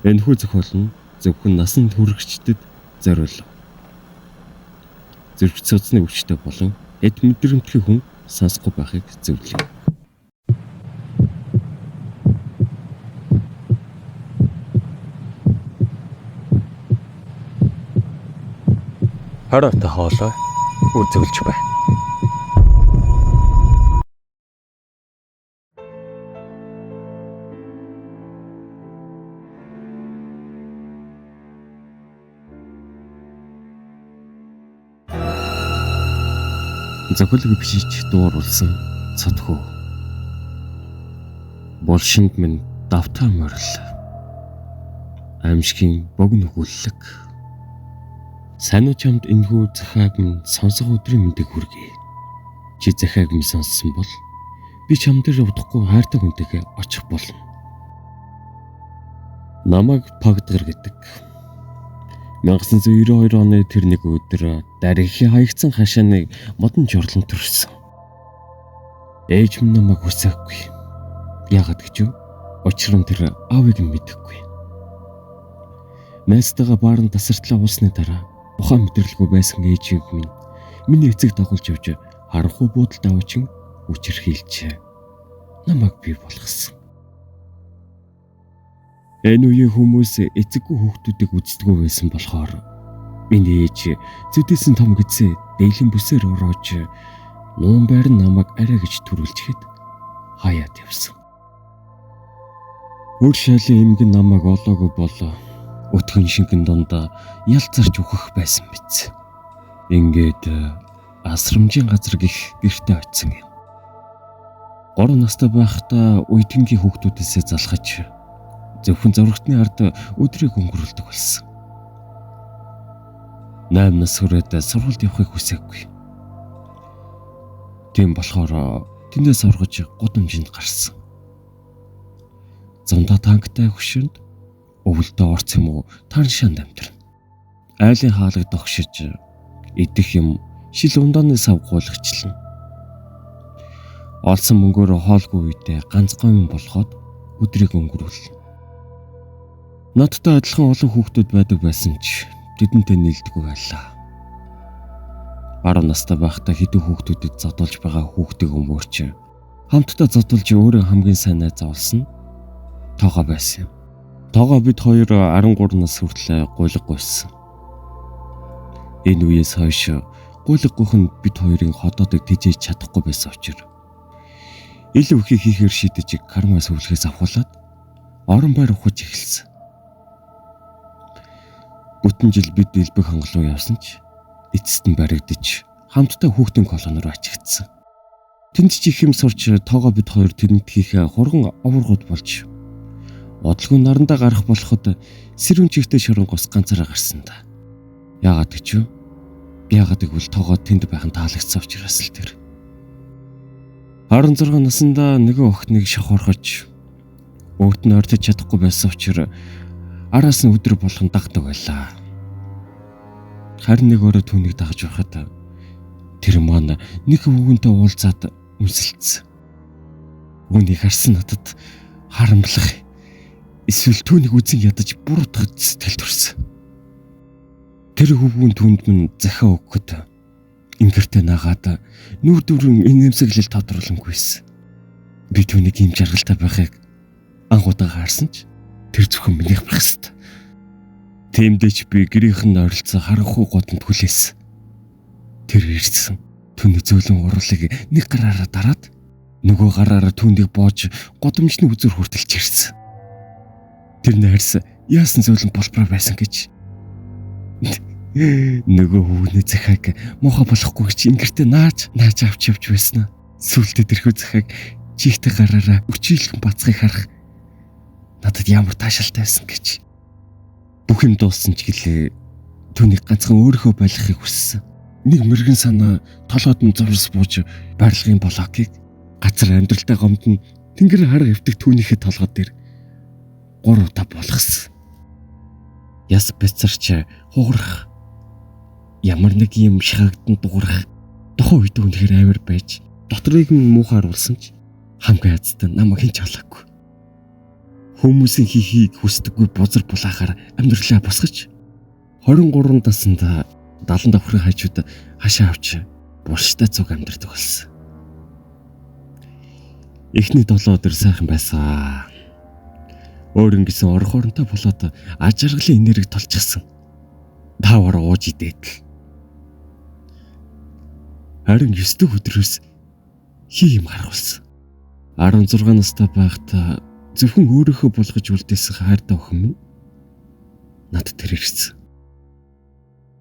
Энэхүү зохиол нь зөвхөн насан туршигчдад зориулав. Зүрх судасны өвчтөй болон эд мэдрэмтгий хүн сонсохгүй байхыг зөвлөе. Хороотой хоолой үзүүлж бай. Зохиолыг бичиж дууруулсан цотхоо. Булшинд минь давтаа морил. Аимшигын бог нүгүүлэг. Сайн уу чамд энэхүү захааг минь сонсох өдрийн мэдээг хүргэе. Чи захааг минь сонссон бол би чам дээр удахгүй хайртай хүнтэйгээ очих болно. Намайг Пагдгар гэдэг. 1992 оны тэр нэг өдөр дарихийн хаягдсан хашааны модон жорлон төрсөн. Ээж минь намайг хүсээгүй. Яагаад гэж вэ? Учир нь тэр аавыг нь мэдэхгүй. Найзтайгаа баарн тасартлаа уусны дараа ухаан мэдрэлгүй байсан ээжийг минь миний эцэг дагуулж явж харанхуй буудалд аваачин үчирхийлжээ. Намайг бий болгосон. Энэ үеийн хүмүүс эцэггүй хүүхдүүдийг үздэггүй байсан болохоор миний ээж зүдээсэн том гизээ дээлийн бүсээр ороож нуун байр нь намайг арай гэж төрүүлчихэд хаяад явсан. Өөр шайлын эмгэн намайг олоогүй болоо өтгөн шингэн дундаа ялцарч үхэх байсан биз. Ингээд асрамжийн газар гих гэртээ очисон юм. 3 настай байхдаа уйдгийн хүүхдүүдээсээ залхаж зөвхөн зургатны ард өдрийг өнгөрүүлдэг болсон. 8 нас хүрээд сургуульд явахыг хүсээгүй. Тийм болохоор тэндээс оргож гудамжинд гарсан. Зундаа танктай хөшөнд өвөлдөө орц юм уу таншаанд амьдрна. Айлын хаалга догшиж идэх юм шил ундааны сав гуйлагчлан. Олсон мөнгөөр хоолгүй үедээ ганцхан юм болоход өдрийг өнгөрүүлнэ. Надтай адилхан олон хүүхдүүд байдаг байсан ч тэдэнтэй нийлдэггүй байлаа. 10 настай байхдаа хэдэн хүүхдүүдэд зодолж байгаа хүүхдийг өмөрч хамтдаа зодолж өөрөө хамгийн сайн найз олсон тоогоо байсан юм. Тоогоо бид хоёр 13 нас хүртэл гуйлга гуйсан. Энэ үеэс хойш гуйлга гуйх нь бид хоёрын хотоодыг тэжээж чадахгүй байсан учраас ил өвхий хийхээр шийдэж карма сүлгээс авахулаад орон байр ухаж эхэлсэн. Бүтэн жил бид элбэг хангалуу явсан ч эцэст нь баригдаж хамтдаа хүүхдийн колоноор ачигдсан. Тэнд ч их юм сурч тоогоо бид хоёр тэрэнд хийх хурган овургууд болж бодлого нарандаа гарах болоход сэрүүн чихтэй шоронгоос ганцаараа гарсан да. Яагаад гэж вэ? Яагаад гэвэл тоогоо тэнд байх нь таалагдсан учраас л тэр. 16 наснда нэгэн охиныг шахуургаж өөрт нь ордож чадахгүй байсан учраас араас нь өдөр болгон дагдаг байлаа. Харин нэг өрөө түүнийг дагж байхад тэр маань нэг өвгөнтэй уулзаад үнсэлцсэн. Үүнийг харсан надад харамлах эсвэл түүнийг үзэн ядаж буруутгах сэтгэл төрсөн. Тэр өвгөн түүнд минь захиа өгөхөд ингэртэ нагаад нүүр дүрэн инээмсэглэл тодруулангүйсэн. Би түүнийг ийм жаргалтай байхыг анхудаа харсан ч тэр зөвхөн минийх байх хэвээр. Тиймдээч би гэрийнхэн ойролцоо харанхуй гудамд хүлээсэн. Тэр ирсэн. Түүний зөөлөн урлыг нэг гараараа дараад нөгөө гараараа түүнийг боож гудамжны үзүр хүртэлж ирсэн. Тэр найрс яасан зөөлөн болброо байсан гэж. Нөгөө хүүний захааг муухай болохгүй гэж ингэртэ нааж авч явж байсан. Сүултээ тэрхүү захааг чихтэй гараараа өчийлхэн бацхыг харах надад ямар таашаалтай байсан гэж. Бүх юм дууссан ч гэлээ түүнийг ганцхан өөрийнхөө байлгахыг хүссэн. Нэг мэрэгэн санаа толгойд нь зурс бууж барилгын блокийг газар амьдралтай гомд нь тэнгэр хар эвтэх түүнийхээ толгой дээр 3 удаа болгосон. Яс бэцэрч хугарах ямар нэг юм шахагдсан дуурах тухайн үед үнэхээр амар байж доторыг нь муухай харуулсан ч хамгийн хацтай намайг хинч халаагүй. Хүмүүсийн хийхийг хүсдэггүй бузар булаахаар амьдралаа босгож 23 наснда 70 давхрын хажууд хашаа авч булштай цуг амьдардаг болсон. Эхний 7 өдөр сайхан байсан. Өөр ингэсэн орох оронтой болоод аж аргалын энерги толчихсан. Даавар ууж идээд л. Харин 9 дэх өдрөөс хий юм гаргуулсан. 16 настай байхдаа зөвхөн өөрийнхөө болгож үлдээсэн хайртай охин минь надад тэр ирсэн.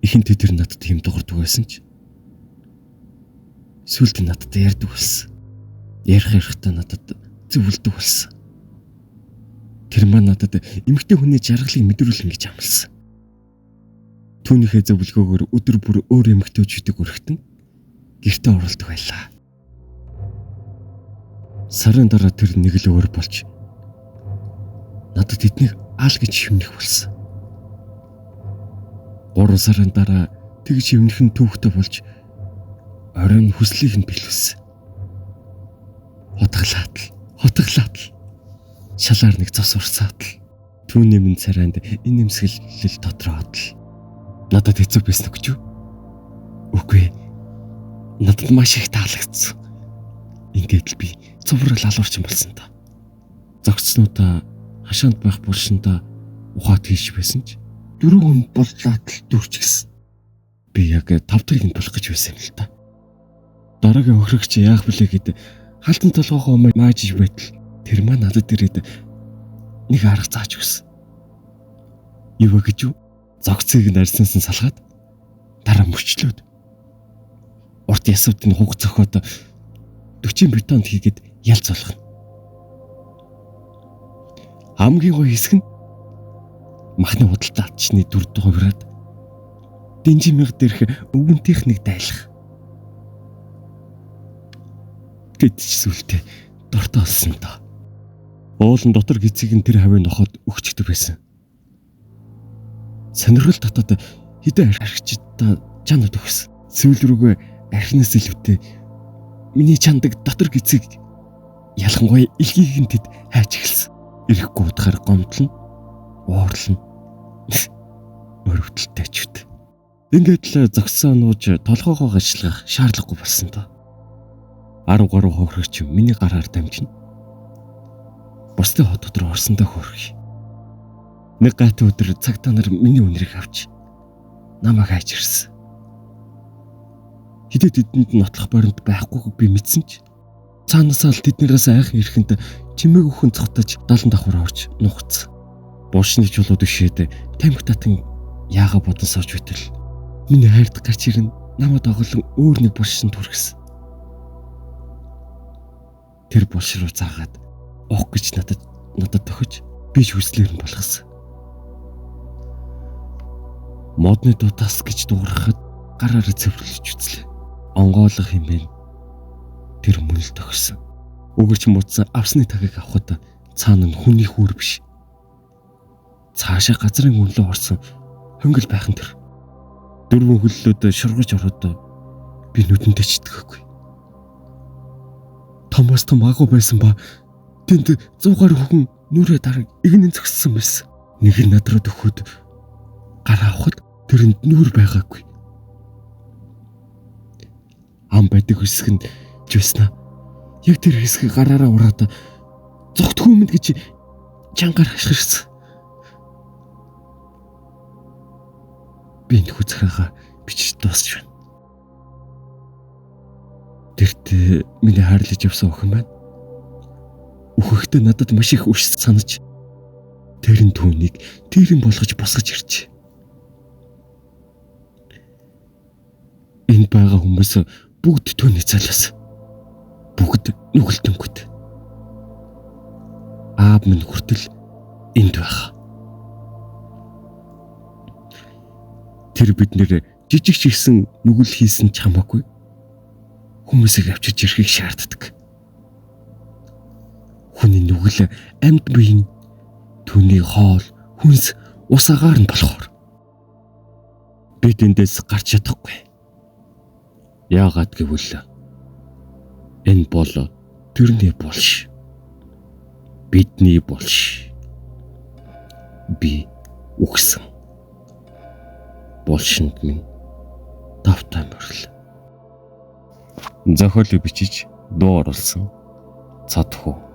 Ихэнхдээ тэр надад юм дуурдаг байсан ч сүлд надад ярьдаг болсон. Ярихтаа надад зөвлөдөг болсон. Тэр маань надад эмэгтэй хүний жаргалыг мэдрүүлнэ гэж амласан. Түүнийхээ зөвлөгөөгөөр өдөр бүр өөр эмэгтэйчүүдийг өрхтөн гэртээ оруулдаг байлаа. Сарын дараа тэр нэг л өөр болж надад тэднийг аал гэж шивнэх болсон. 3 сарын дараа тэгж шивнэх нь түүхтэй болж оройн хүслийг нь билүүлсэн. Хотглаад л шалаар нэг цус урсаад л түүний минь царайнд инэмсэглэл дотроод л надад хэцүү байсан гэж юу? Үгүй. Надад маш их таалагдсан. Ингээд л би цуврал алуурчин болсон та. Зогцснуудаа хашаанд байх булшинда ухаат хийж байсан ч 4 хүн боллаад л дүүрч гисэн. Би яг 5 дахь тулах гэж байсан юм л та. Дараагийн өхрөгч яах блэ гэд халтан толгоохоо маажиж байтал тэр маань надад ирээд нэг арга зааж өгсөн. Юу гэж юу? Зогцыг нарьснаас нь салгаад дараа мөчлөөд урт ясуудын хуг цохоод 40 бетонд хийгээд ялц болгоно. Хамгийн гоё хэсэг нь махны худалдаа алдчихны дүрд хувираад дэнжин мянга дээрх өвгөн техник дайлах. Гэвч сүлдээ дортой олсон доо. Уулын дотор гизиг нь тэр хавийн нохоод өгчдөг байсан. Сонирхол татаад хідэн архичдаа чанад өгсөн. Сүүл рүүгээ архинаас илүүтэй миний чандаг дотор гизиг ялангуяа илгийг нь тэд хайж эхэлсэн. Ирэхгүй удахаар гомдлон, уурлан өрөвдөлтэй ч үт. Ингээд л зогсоо нууж толгоогоо гашлагах шаардлагагүй болсон доо. 13 хохирогч миний гараар дамжина. Бусдын хот дотор орсондоо хөрөх. Нэг гайт өдөр цагтаа нар миний үнэрийг авч намайг хайж ирсэн. Хидэд тэдэнд нотлох баримт байхгүйг би мэдсэн ч цаанаасаа л тэднээс айхан ирэхэнд чимээг өхөн цогтож 70 давхар орж нухацсан. Буушны чулууд ишээд тамхи татан яага бодон сууж байтал миний хайрт гарч ирэн намайг оголон өөр нэг булшинд хүргэсэн. Тэр булш руу заагаад уух гэж надад тохиж би ч хүслээр нь болгосон. Модны дутаас гэж дуурахад гараараа цэвэрлэж үзлээ. Онгоолох юм бэ. Тэр мөн л тохирсон. Өгөрч муудсан авсны тагийг авахд цаана нь хүний хүүр биш. Цаашаа газрын үнлөө орсон хөнгөл байхан тэр. 4 хөллөд шургаж ороод би нүдэндээ ч итгэхгүй. Томоос том агуу байсан ба тэнд 100 гаруй хүн нүрээ дараг игнэн зогссон байсан. Нэг нь надраад өгөхөд гараа авахд тэрэнд нүур байгаагүй. Ам байдаг хэсэг нь жиснаа. Яг тэр хэсгийг гараараа ураад зогт хүмэд гэж чангаар хашгирсан. Би энэ хүзхээгаа бичиж дуусч байна. Тэртээ миний хайрлаж явсан охин байна. Үхэхдээ надад маш их өш санаж тэрэн түүнийг тэрэн болгож босгож ирж. Энд байгаа хүмүүс бүгд түүний цалиас. Бүгд нүгэлтэнгүүд. Аав минь хүртэл энд байгаа. Тэр биднэр жижиг ч ихсэн нүгэл хийсэн ч хамаагүй хүмүүсийг авчирч ирэхийг шаарддаг. Хүний нүгэл амьд буйн түүний хоол, хүнс, ус агаар нь болохоор бид эндээс гарч чадахгүй. Яагаад гэвэл энэ бол тэрний булш. Бидний булш. би үхсэн. Булшинд минь давтай морил. Зохиолыг бичиж дуу оруулсан Цадхүү.